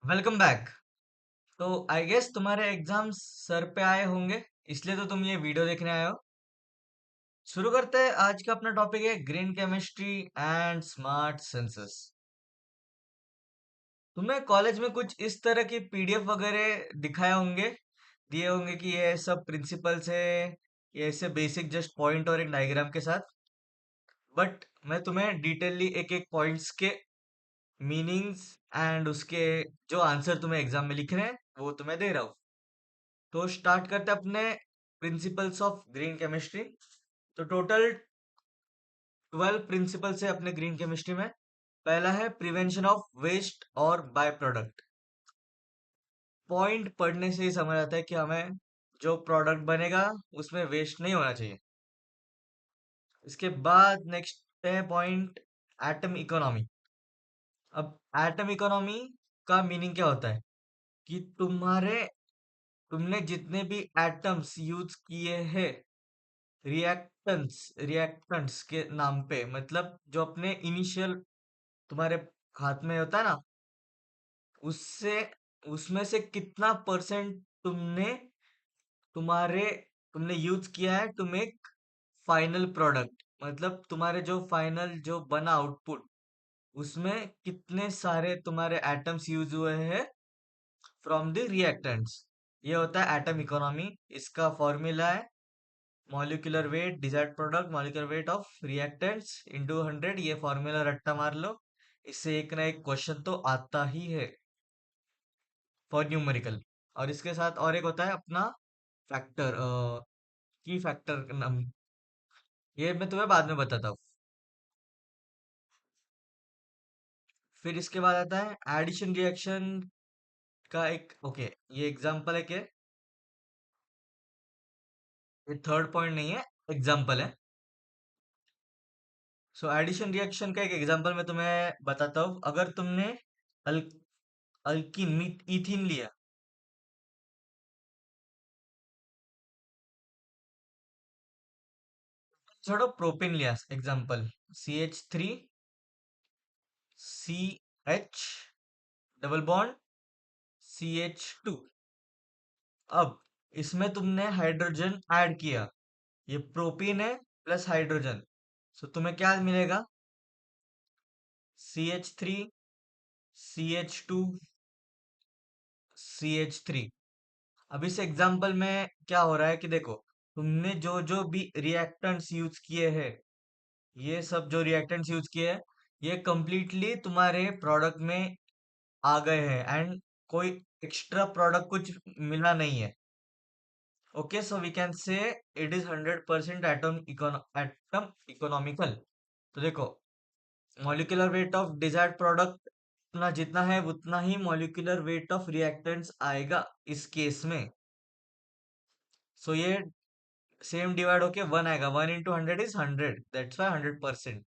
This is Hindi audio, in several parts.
Welcome back. तो आई गेस तुम्हारे एग्जाम्स सर पे आए होंगे, इसलिए तो तुम ये वीडियो देखने आए हो। शुरू करते हैं। आज का अपना टॉपिक है green chemistry and smart census. तुम्हें कॉलेज में कुछ इस तरह की पीडीएफ वगैरह दिखाए होंगे, दिए होंगे कि ये सब प्रिंसिपल्स है, ये ऐसे बेसिक जस्ट पॉइंट और एक डायग्राम के साथ। बट मैं तुम्हें डिटेलली एक एक पॉइंट्स के मीनिंग्स एंड उसके जो आंसर तुम्हें एग्जाम में लिख रहे हैं वो तुम्हें दे रहा हूँ। तो स्टार्ट करते हैं अपने प्रिंसिपल्स ऑफ ग्रीन केमिस्ट्री। तो टोटल 12 प्रिंसिपल्स है अपने ग्रीन केमिस्ट्री में। पहला है प्रिवेंशन ऑफ वेस्ट और बाय प्रोडक्ट। पॉइंट पढ़ने से ही समझ आता है कि हमें जो प्रोडक्ट बनेगा उसमें वेस्ट नहीं होना चाहिए। इसके बाद नेक्स्ट है पॉइंट एटम इकोनॉमी। अब एटम इकोनॉमी का मीनिंग क्या होता है कि तुमने जितने भी एटम्स यूज किए हैं रिएक्टेंट्स के नाम पे, मतलब जो अपने इनिशियल तुम्हारे हाथ में होता है ना, उससे उसमें से कितना परसेंट तुमने तुम्हारे तुमने यूज किया है टू मेक फाइनल प्रोडक्ट, मतलब तुम्हारे जो फाइनल जो बना आउटपुट उसमें कितने सारे तुम्हारे एटम्स यूज हुए हैं फ्रॉम द रिएक्टेंट्स। ये होता है एटम इकोनॉमी। इसका फॉर्मूला है molecular weight desired product molecular weight of reactants into 100। ये फॉर्मूला रट्टा मार लो, इससे एक ना एक क्वेश्चन तो आता ही है फॉर न्यूमेरिकल। और इसके साथ और एक होता है अपना फैक्टर, की फैक्टर नाम, ये मैं तुम्हें बाद में बताता हूँ। फिर इसके बाद आता है एडिशन रिएक्शन का एक, ओके ये एग्जांपल है कि ये थर्ड पॉइंट नहीं है, एग्जांपल है। सो एडिशन रिएक्शन का एक एग्जांपल मैं तुम्हें बताता हूँ। अगर तुमने अल, अल्किन इथिन लिया, छोड़ो प्रोपेन लिया example, CH3 CH double bond CH2। अब इसमें तुमने हाइड्रोजन ऐड किया, ये प्रोपीन है प्लस हाइड्रोजन। सो तुम्हें क्या मिलेगा? CH3 CH2 CH3। अब इस एग्जांपल में क्या हो रहा है कि देखो, तुमने जो जो भी रिएक्टेंट्स यूज किए हैं, ये सब जो रिएक्टेंट्स यूज किए हैं, ये कंप्लीटली तुम्हारे प्रोडक्ट में आ गए हैं एंड कोई एक्स्ट्रा प्रोडक्ट कुछ मिला नहीं है। Okay, so we can say it is 100% atom economical. तो देखो, molecular weight of desired product उतना जितना है उतना ही मॉलिक्यूलर वेट ऑफ रिएक्टेंट्स आएगा इस केस में। सो ये सेम डिवाइड होके वन आएगा, 1 into 100 इज 100, दैट्स वाई 100%।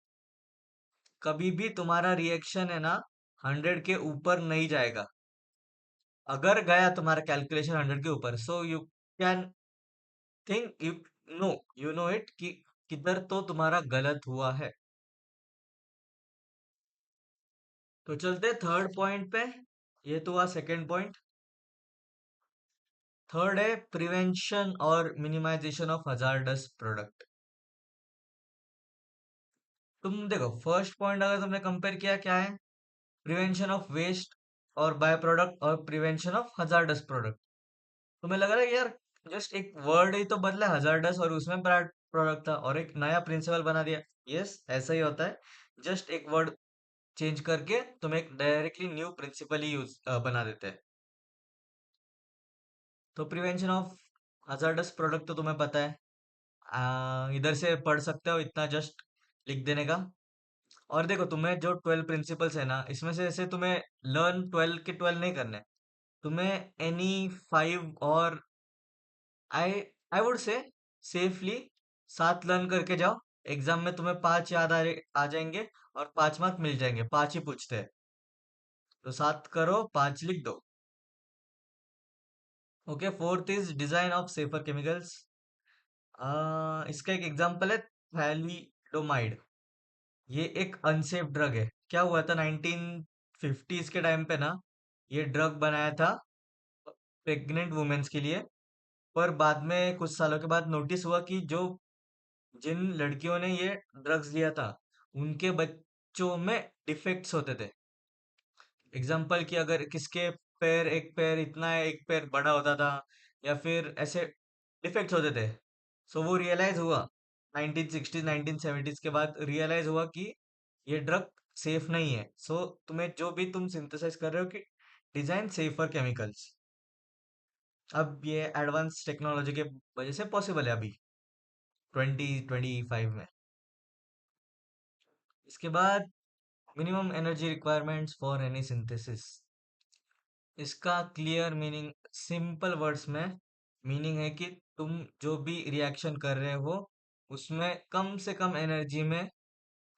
कभी भी तुम्हारा रिएक्शन है ना 100 के ऊपर नहीं जाएगा। अगर गया तुम्हारा कैलकुलेशन 100 के ऊपर, so you can think you know it कि किधर तो तुम्हारा गलत हुआ है। तो चलते थर्ड पॉइंट पे। ये तो हुआ सेकंड पॉइंट। थर्ड है प्रिवेंशन और मिनिमाइजेशन ऑफ हजार्डस प्रोडक्ट। तुम देखो, फर्स्ट पॉइंट अगर तुमने कंपेयर किया, क्या है? प्रिवेंशन ऑफ वेस्ट और बाय प्रोडक्ट और प्रिवेंशन ऑफ हजार्डस प्रोडक्ट। तुम्हें लग रहा है कि यार जस्ट एक वर्ड ही तो बदला, हजार्डस और उसमें बैड प्रोडक्ट था और एक नया प्रिंसिपल बना दिया। यस, ऐसा ही होता है। जस्ट एक वर्ड चेंज करके तुम एक डायरेक्टली न्यू प्रिंसिपल ही यूज बना देते हैं। तो प्रिवेंशन ऑफ हजार्डस प्रोडक्ट तो तुम्हें पता है, इधर से पढ़ सकते हो, इतना जस्ट लिख देने का। और देखो, तुम्हें जो 12 प्रिंसिपल्स है ना, इसमें से ऐसे तुम्हें लर्न 12 के 12 नहीं करने। तुम्हें एनी 5 और I I would say safely 7 learn करके जाओ। एग्जाम में तुम्हें 5 याद आ जाएंगे और 5 मार्क मिल जाएंगे, 5 ही पूछते हैं। तो 7 करो, 5 लिख दो। Okay, fourth is design of safer chemicals. इसका एक एग्जांपल है थैलिडोमाइड। ये एक अनसेफ ड्रग है। क्या हुआ था 1950s के टाइम पे ना, ये ड्रग बनाया था प्रेग्नेंट वुमेन्स के लिए। पर बाद में कुछ सालों के बाद नोटिस हुआ कि जो जिन लड़कियों ने ये ड्रग्स लिया था उनके बच्चों में डिफेक्ट्स होते थे। एग्जाम्पल कि अगर किसके पैर, एक पैर इतना है, एक पैर बड़ा होता था, या फिर ऐसे डिफेक्ट्स होते थे। सो वो रियलाइज हुआ 1960s 1970s के बाद रियलाइज हुआ कि ये ड्रग सेफ नहीं है। सो तुम्हें जो भी तुम सिंथेसाइज कर रहे हो कि डिजाइन सेफर केमिकल्स। अब ये एडवांस टेक्नोलॉजी के वजह से पॉसिबल है अभी 2025 में। इसके बाद minimum energy requirements for any synthesis. इसका क्लियर मीनिंग, सिंपल वर्ड्स में मीनिंग है कि तुम जो भी रिएक्शन कर रहे हो उसमें कम से कम एनर्जी में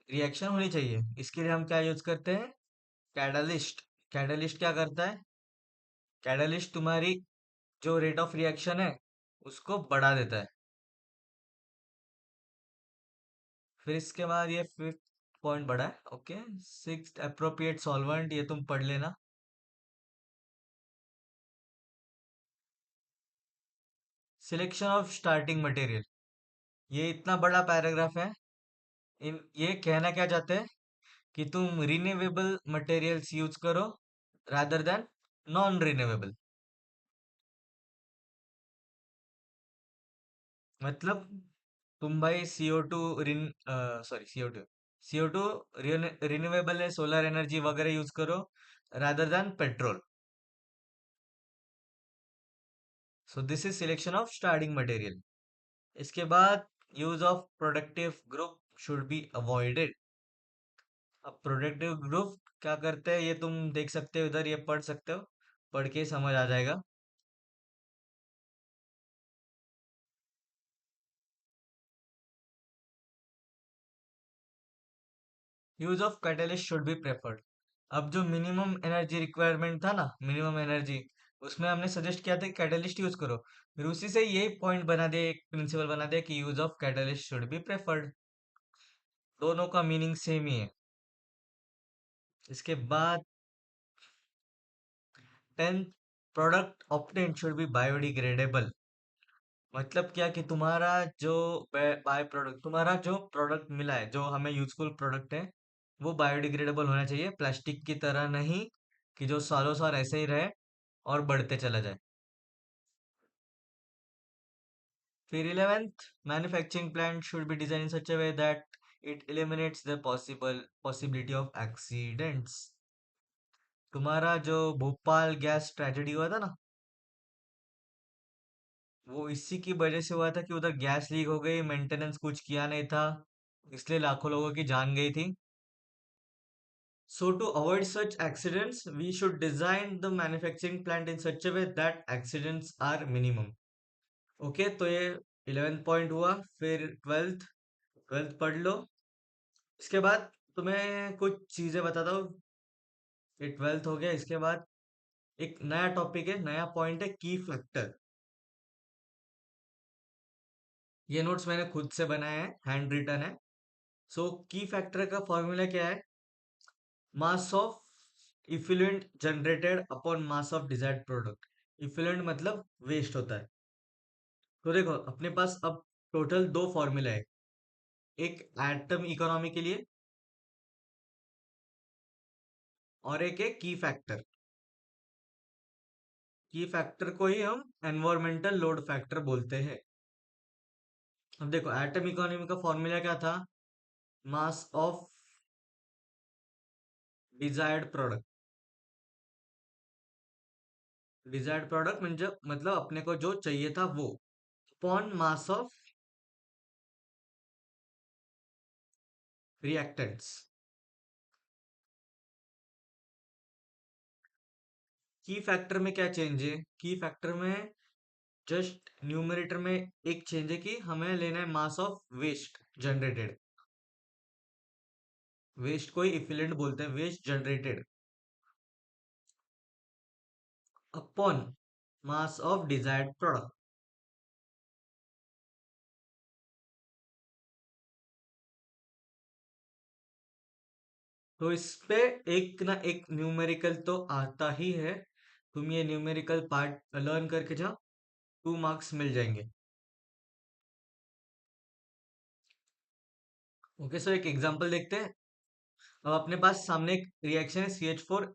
रिएक्शन होनी चाहिए। इसके लिए हम क्या यूज करते हैं? कैटलिस्ट। कैटलिस्ट क्या करता है? कैटलिस्ट तुम्हारी जो रेट ऑफ रिएक्शन है उसको बढ़ा देता है। फिर इसके बाद ये फिफ्थ पॉइंट बढ़ा है, ओके। सिक्स्थ, अप्रोप्रिएट सॉल्वेंट, ये तुम पढ़ लेना। सिलेक्शन ऑफ स्टार्टिंग मटेरियल, ये इतना बड़ा पैराग्राफ है। इन ये कहना क्या चाहते हैं कि तुम रिन्यूएबल मटेरियल्स यूज करो रादर देन नॉन रिन्यूएबल। मतलब तुम भाई CO2 रिन सॉरी CO2 रिन्यूएबल है, सोलर एनर्जी वगैरह यूज करो rather than petrol. So this is selection of starting material. इसके बाद use of productive group should be avoided. अब प्रोडक्टिव ग्रुप क्या करते हैं ये तुम देख सकते हो इधर, ये पढ़ सकते हो, पढ़ के समझ आ जाएगा। Use of catalyst should be preferred. अब जो मिनिमम एनर्जी रिक्वायरमेंट था ना, मिनिमम एनर्जी, उसमें हमने सजेस्ट किया था कि कैटलिस्ट यूज करो। फिर उसी से यही पॉइंट बना दे, एक प्रिंसिपल बना दे कि use of catalyst should be preferred. दोनों का मीनिंग सेम ही है। इसके बाद 10th, product obtained should be biodegradable. मतलब क्या कि तुम्हारा जो बाय प्रोडक्ट, तुम्हारा जो प्रोडक्ट मिला है, जो हमें यूजफुल प्रोडक्ट है, वो बायोडिग्रेडेबल होना चाहिए, प्लास्टिक की तरह नहीं कि जो सालों साल ऐसे ही रहे और बढ़ते चला जाए। फिर 11th, manufacturing plant should be design in such a way that it eliminates the possibility of accidents. तुम्हारा जो भोपाल गैस ट्रेजेडी हुआ था ना, वो इसी की वजह से हुआ था कि उधर गैस लीक हो गई, मेंटेनेंस कुछ किया नहीं था, इसलिए लाखों लोगों की जान गई थी। So to avoid such accidents, we should design the manufacturing plant in such a way that accidents are minimum. Okay, तो ये 11th पॉइंट हुआ। फिर ट्वेल्थ पढ़ लो। इसके बाद तुम्हें कुछ चीजें बताता हूँ। ये ट्वेल्थ हो गया। इसके बाद एक नया टॉपिक है, नया पॉइंट है, की फैक्टर। ये नोट्स मैंने खुद से बनाए हैं, हैंड रिटन है। सो की फैक्टर का फॉर्मूला क्या है? Mass of effluent generated upon mass of desired product. Effluent मतलब वेस्ट होता है। तो देखो अपने पास अब टोटल दो फॉर्मूला है, एक एटम इकोनॉमी के लिए और एक है की फैक्टर। की फैक्टर को ही हम एनवायरमेंटल लोड फैक्टर बोलते हैं। अब देखो एटम इकोनॉमी का फॉर्मूला क्या था? मास of desired product. Desired product मतलब अपने को जो चाहिए था वो, अपॉन मास ऑफ रिएक्टेंट्स। की फैक्टर में क्या चेंज है? की फैक्टर में जस्ट न्यूमरेटर में एक चेंज है कि हमें लेना है mass of waste generated. Waste को ही इफिलेंट बोलते हैं, waste generated upon mass of desired product. तो इस पे एक ना एक न्यूमेरिकल तो आता ही है। तुम ये न्यूमेरिकल पार्ट लर्न करके जाओ, 2 मार्क्स मिल जाएंगे। ओके, सो एक एग्जांपल देखते हैं। अब अपने पास सामने एक रिएक्शन है, CH4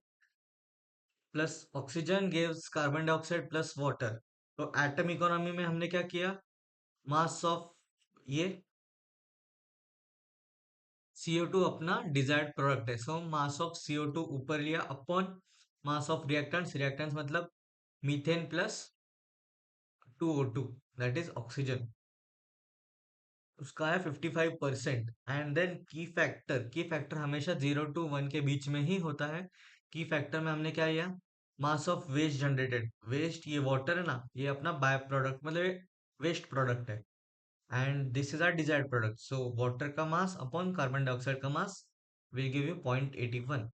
plus oxygen gives carbon dioxide plus water. तो एटम इकोनॉमी में हमने क्या किया, मास ऑफ ये CO2 अपना डिजायर्ड प्रोडक्ट है, सो मास ऑफ CO2 ऊपर लिया upon mass of reactants, reactants मतलब methane plus 2O2 that is oxygen, उसका है 55%। एंड देन की फैक्टर हमेशा 0 to 1 के बीच में ही होता है। की फैक्टर में हमने क्या लिया, mass of waste generated, waste ये वाटर है ना, ये अपना बाय प्रोडक्ट मतलब वेस्ट प्रोडक्ट है। And this is our desired product, so water का मास अपॉन कार्बन डाइऑक्साइड का मास विल गिव यू 0.81।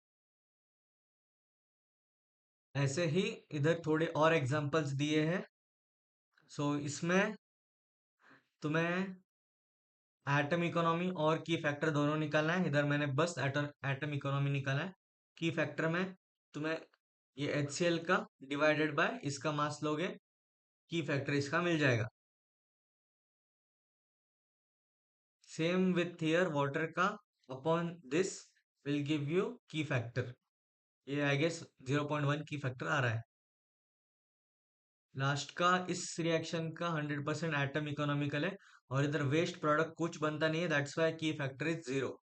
ऐसे ही इधर थोड़े और एग्जांपल्स दिए हैं। सो इसमें तुम्हें एटम इकोनॉमी और की फैक्टर दोनों निकालना है। इधर मैंने बस एटम एटम इकोनॉमी निकाला है। की फैक्टर में तुम्हें ये HCl का डिवाइडेड बाय इसका मास लोगे, की फैक्टर इसका मिल जाएगा। सेम विथ हियर वाटर का upon this will give you की फैक्टर। ये आई गेस 0.1 की फैक्टर आ रहा है। लास्ट का इस रिएक्शन का 100% एटम इकोनॉमिकल है, और इधर वेस्ट प्रोडक्ट कुछ बनता नहीं है, दैट्स वाई की फैक्टर इज 0।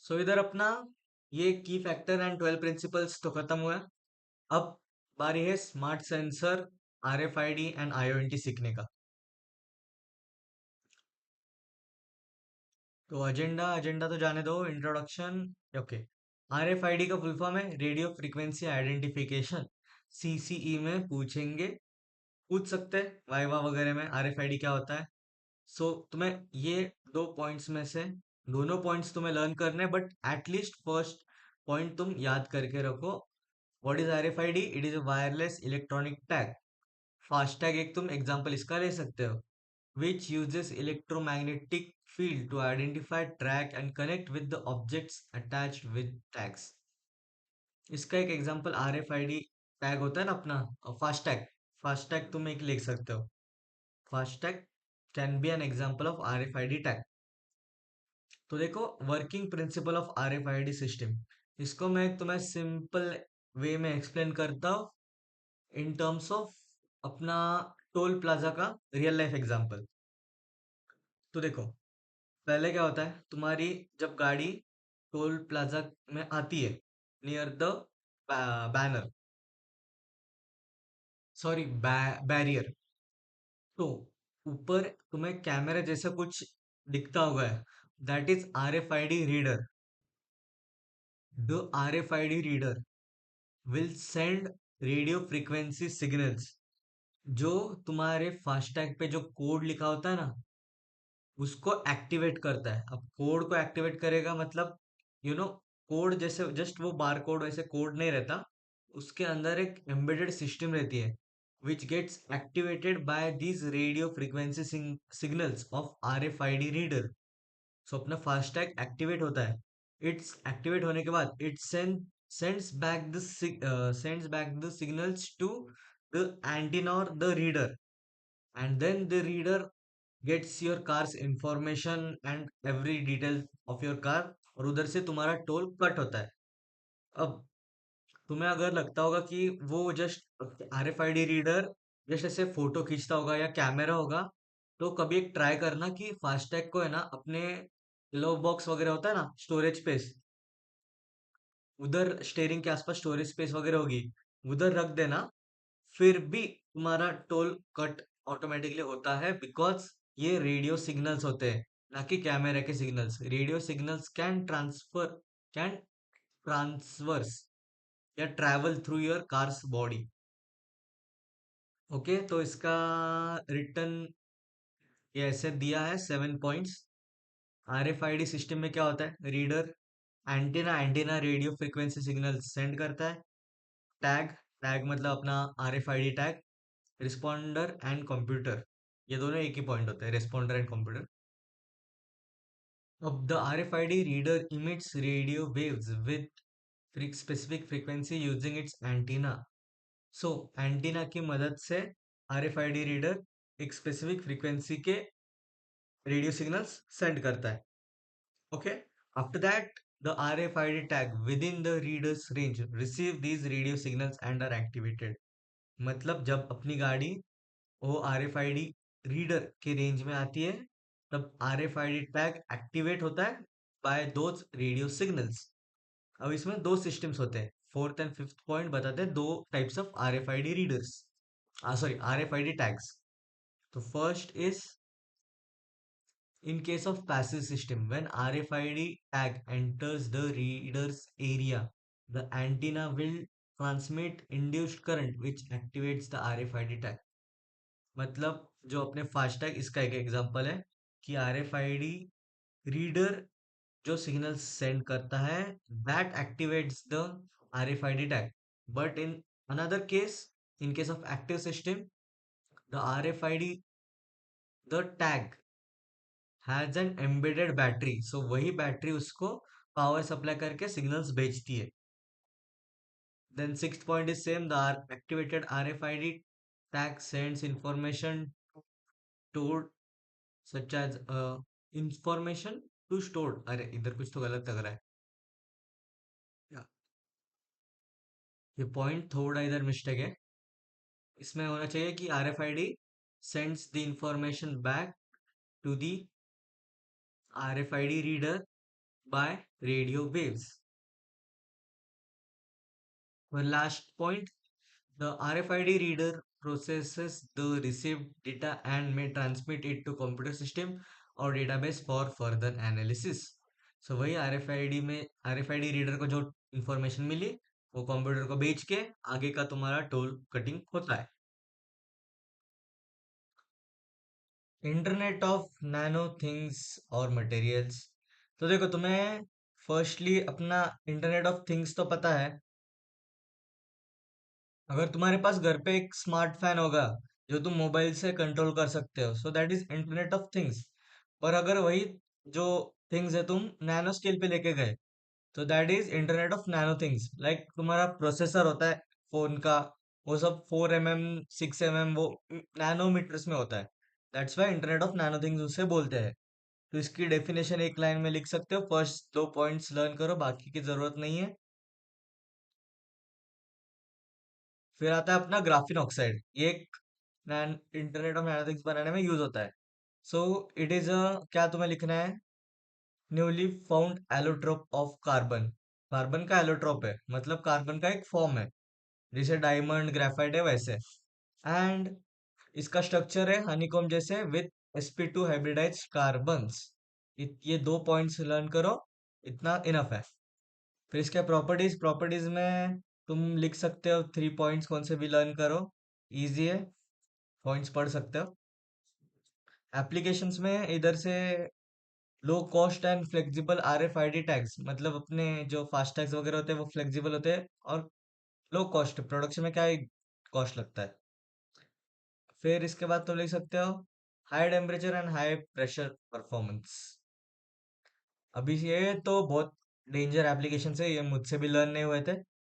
सो इधर अपना ये की फैक्टर एंड 12 प्रिंसिपल्स तो खत्म हुआ। अब बारी है smart sensor, RFID and IoT सीखने का। तो एजेंडा एजेंडा तो जाने दो, इंट्रोडक्शन। ओके, RFID का फुल फॉर्म है रेडियो फ्रीक्वेंसी आइडेंटिफिकेशन। CCE में पूछेंगे, पूछ सकते हैं वाइवा वगैरह में RFID क्या होता है। सो तुम्हें ये 2 पॉइंट्स में से दोनों पॉइंट्स तुम्हें लर्न करने, बट एटलीस्ट फर्स्ट पॉइंट तुम याद करके रखो। What is RFID? It is a wireless electronic tag. FASTag एक तुम एग्जांपल इसका ले सकते हो, which uses electromagnetic field to identify, track and connect with the objects attached with tags। इसका एक एग्जांपल RFID टैग होता है ना अपना, फास्टैग। फास्टैग तुम एक लिख सकते हो, FASTag can be an example of RFID tag. तो देखो, working principle of RFID system, इसको मैं तुम्हें सिंपल वे में एक्सप्लेन करता हूँ इन टर्म्स ऑफ अपना टोल प्लाजा का रियल लाइफ एग्जांपल। तो देखो, पहले क्या होता है, तुम्हारी जब गाड़ी टोल प्लाजा में आती है, near the banner, sorry barrier, तो ऊपर तुम्हें कैमरे जैसा कुछ दिखता होगा है, that is RFID reader. The RFID reader will send radio frequency signals, जो तुम्हारे फास्टैग पे जो कोड लिखा होता है ना, उसको एक्टिवेट करता है। अब कोड को एक्टिवेट करेगा मतलब, यू नो, कोड जैसे जस्ट वो बार कोड वैसे कोड नहीं रहता, उसके अंदर एक एम्बेडेड सिस्टम रहती है, which gets activated by these radio frequency signals of RFID reader. So अपना फास्टैग एक्टिवेट होता है। इट्स एक्टिवेट होने के बाद it sends back the signals to the antenna और the reader, and then the reader gets your car's information and every detail of your car, और उधर से तुम्हारा टोल कट होता है। अब तुम्हें अगर लगता होगा कि वो जस्ट RFID रीडर जस्ट ऐसे फोटो खींचता होगा या कैमरा होगा, तो कभी एक ट्राई करना कि फास्टैग को है ना अपने ग्लव बॉक्स वगैरह होता है ना, स्टोरेज स्पेस, उधर स्टेयरिंग के आसपास स्टोरेज स्पेस वगैरह होगी, उधर रख देना। फिर भी तुम्हारा टोल कट ऑटोमेटिकली होता है, बिकॉज ये रेडियो सिग्नल्स होते हैं, ना कि कैमरा के signals. Radio signals can transverse या travel through your car's body. Okay, तो इसका रिटर्न ये ऐसे दिया है 7 पॉइंट्स। RFID सिस्टम में क्या होता है, reader, antenna, antenna radio frequency signal send करता है, टैग, टैग मतलब अपना RFID tag, responder and computer, ये दोनों एक ही पॉइंट होते हैं, रिस्पॉन्डर एंड कंप्यूटर। अब the RFID reader emits radio waves with specific frequency using its antenna. So antenna की मदद से RFID रीडर एक स्पेसिफिक फ्रीक्वेंसी के रेडियो सिग्नल्स सेंड करता है. Okay. After that the RFID tag within the readers range receive these radio signals and are activated. मतलब जब अपनी गाड़ी वो RFID रीडर के रेंज में आती है, तब RFID टैग एक्टिवेट होता है बाय दोज रेडियो सिग्नल्स. अब इसमें दो सिस्टम्स होते हैं. फोर्थ एंड फिफ्थ पॉइंट बताते हैं दो types of RFID readers, sorry RFID tags. So first is in case of passive system, when RFID tag enters the reader's area, the antenna will transmit induced current which activates the RFID tag. मतलब जो अपने फास्टैग इसका एक एग्जांपल है कि RFID रीडर जो सिग्नल सेंड करता है, that activates the RFID tag. But in another case, in case of active system, the RFID, the tag has an embedded battery. So वही बैटरी उसको पावर सप्लाई करके सिग्नल्स भेजती है. Then sixth point is same. The activated RFID tag sends information to such as information to stored. अरे इधर कुछ तो गलत लग रहा है. या, ये पॉइंट थोड़ा इधर मिस्टेक है. इसमें होना चाहिए कि RFID sends the information back to the RFID reader by radio waves. One last point, the RFID reader processes the received data and may transmit it to computer system or database for further analysis. So वही RFID रीडर को जो इंफॉर्मेशन मिली वो कंप्यूटर को बेच के आगे का तुम्हारा टोल कटिंग होता है. इंटरनेट ऑफ नैनो थिंग्स और मटेरियल्स. तो देखो, तुम्हें फर्स्टली अपना इंटरनेट ऑफ थिंग्स तो पता है. अगर तुम्हारे पास घर पे एक स्मार्ट फैन होगा जो तुम मोबाइल से कंट्रोल कर सकते हो, so that is internet of things. पर अगर वही जो थिंग्स है तुम नैनो स्केल पे लेके गए, तो that is internet of nano things. Like तुम्हारा प्रोसेसर होता है फोन का, वो सब 4 mm 6 mm वो नैनोमीटर्स में होता है. That's why internet of nano things उसे बोलते हैं. तो इसकी डेफिनेशन एक लाइन में लिख सकते हो. फर्स्ट दो पॉइंट्स लर्न करो, बाकी की जरूरत नहीं है. फिर आता है अपना ग्राफीन ऑक्साइड. ये एक इंटरनेट ऑफ नैनोथिंग्स बनाने में यूज होता है. सो इट इज अ, क्या तुम्हें लिखना है, newly found allotrope of carbon. Carbon का एलोट्रोप है, मतलब कार्बन का एक फॉर्म है, जैसे डायमंड ग्रेफाइट है वैसे. एंड इसका स्ट्रक्चर है हनीकॉम जैसे विथ sp2 हाइब्रिडाइज्ड कार्बन्स. ये दो पॉइंट्स लर्न करो, इतना इनफ है. फिर इसके प्रॉपर्टीज में तुम लिख सकते हो 3 पॉइंट्स, कौन से भी लर्न करो, इजी है, पॉइंट्स पढ़ सकते हो. एप्लीकेशंस में इधर से low cost and flexible RFID tags, मतलब अपने जो फास्ट टैग्स वगैरह होते हैं वो फ्लेक्सिबल होते हैं और लो कॉस्ट. प्रोडक्शन में क्या कॉस्ट लगता है. फिर इसके बाद तुम लिख सकते हो high temperature and high pressure performance. अभी ये तो बहुत डेंजर एप्लीकेशन है, ये मुझसे भी लर्न नहीं हुए थे.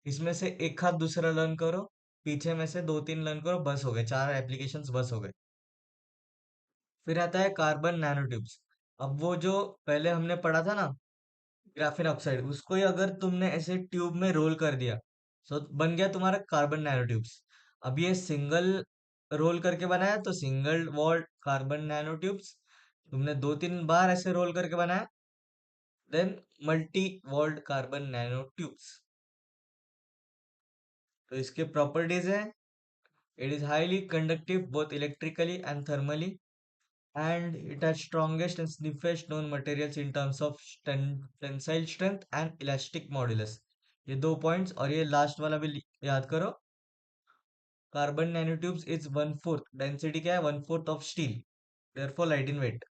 इसमें से एक हाथ दूसरा लर्न करो, पीछे में से दो तीन लर्न करो, बस हो गए, चार एप्लीकेशंस बस हो गए. फिर आता है कार्बन नैनो ट्यूब्स. अब वो जो पहले हमने पढ़ा था ना, ग्राफीन ऑक्साइड, उसको ही अगर तुमने ऐसे ट्यूब में रोल कर दिया, तो बन गया तुम्हारा कार्बन नैनो ट्यूब्स. अब ये सिंगल रोल करके बनाया तो single walled carbon nanotubes. तुमने दो तीन बार ऐसे रोल करके बनाया, then multi walled carbon nanotubes. तो इसके प्रॉपर्टीज है, it is highly conductive both electrically and thermally, and it has strongest and stiffest known materials in terms of tensile strength and elastic modulus. ये दो पॉइंट्स और ये लास्ट वाला भी याद करो. कार्बन नैनोट्यूब्स इज 1/4 डेंसिटी, क्या है, 1/4 of steel, therefore light in weight.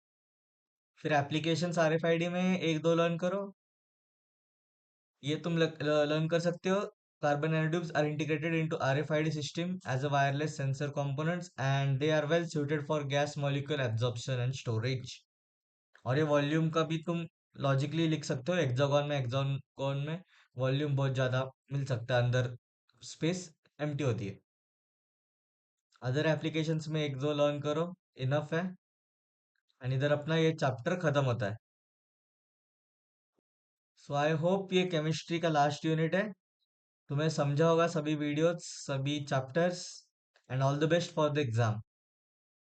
फिर एप्लीकेशंस RFID में एक दो लर्न करो, ये तुम लर्न कर सकते हो. Carbon nanotubes are integrated into RFID system as a wireless sensor components and they are well suited for gas molecule absorption and storage. और ये वॉल्यूम का भी तुम लॉजिकली लिख सकते हो, हेक्सागोन में वॉल्यूम बहुत ज़्यादा मिल सकता है, अंदर स्पेस एम्प्टी होती है। अदर एप्लीकेशंस में एक दो लर्न करो, इनफ है। एंड इधर अपना ये चैप्टर खत्म होता है। सो आई होप ये केमिस्ट्री का लास्ट यूनिट है, तुम्हें समझा होगा सभी वीडियोस, सभी chapters. And all the best for the exam.